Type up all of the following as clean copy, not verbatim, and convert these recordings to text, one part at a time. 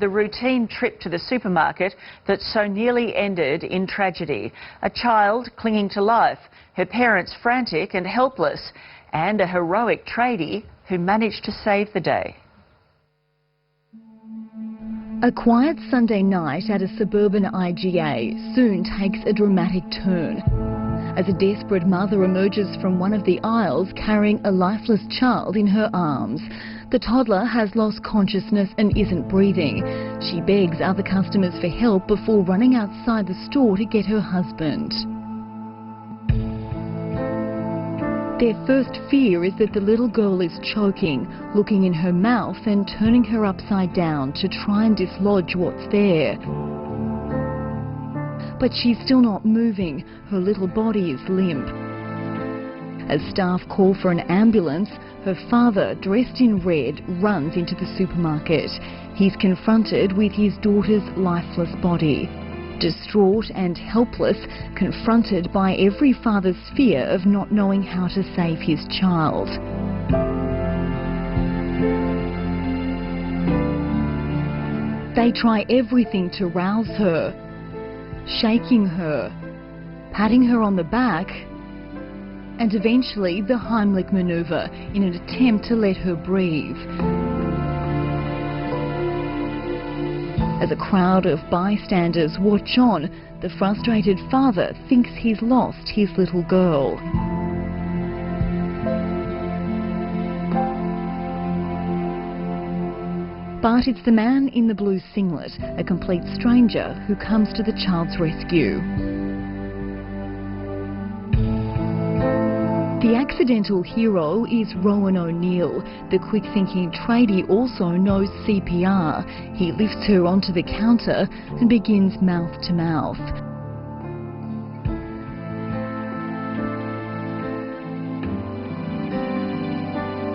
the routine trip to the supermarket that so nearly ended in tragedy. A child clinging to life, her parents frantic and helpless, and a heroic tradie who managed to save the day. A quiet Sunday night at a suburban IGA soon takes a dramatic turn as a desperate mother emerges from one of the aisles carrying a lifeless child in her arms. The toddler has lost consciousness and isn't breathing. She begs other customers for help before running outside the store to get her husband. Their first fear is that the little girl is choking, looking in her mouth and turning her upside down to try and dislodge what's there. But she's still not moving. Her little body is limp. As staff call for an ambulance, her father, dressed in red, runs into the supermarket. He's confronted with his daughter's lifeless body. Distraught and helpless, confronted by every father's fear of not knowing how to save his child. They try everything to rouse her, shaking her, patting her on the back, and eventually the Heimlich manoeuvre in an attempt to let her breathe. As a crowd of bystanders watch on, the frustrated father thinks he's lost his little girl. But it's the man in the blue singlet, a complete stranger, who comes to the child's rescue. The accidental hero is Rowan O'Neill. The quick-thinking tradie also knows CPR. He lifts her onto the counter and begins mouth-to-mouth.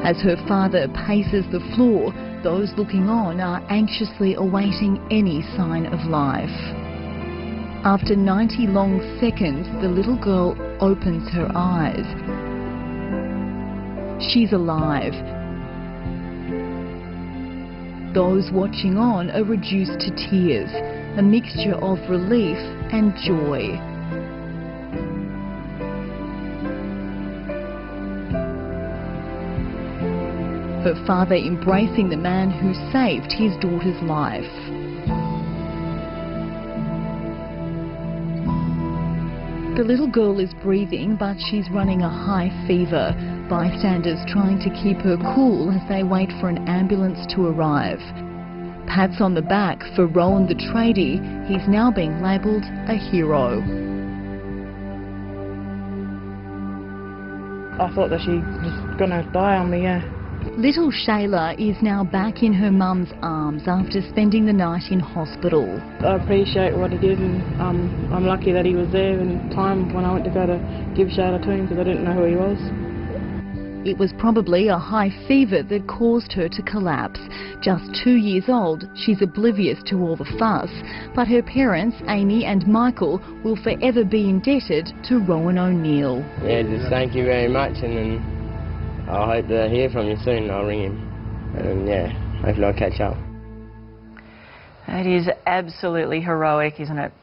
As her father paces the floor, those looking on are anxiously awaiting any sign of life. After 90 long seconds, the little girl opens her eyes. She's alive. Those watching on are reduced to tears, a mixture of relief and joy. Her father embracing the man who saved his daughter's life. The little girl is breathing, but she's running a high fever. Bystanders trying to keep her cool as they wait for an ambulance to arrive. Pats on the back for Rowan the tradie. He's now being labelled a hero. I thought that she was going to die on me, yeah. Little Shaylar is now back in her mum's arms after spending the night in hospital. I appreciate what he did, and I'm lucky that he was there in time when I went to go to give Shaylar to him, because I didn't know who he was. It was probably a high fever that caused her to collapse. Just 2 years old, she's oblivious to all the fuss, but her parents, Amy and Michael, will forever be indebted to Rowan O'Neill. Yeah, just thank you very much, and then I hope to hear from you soon. I'll ring him, and yeah, hopefully I'll catch up. It is absolutely heroic, isn't it?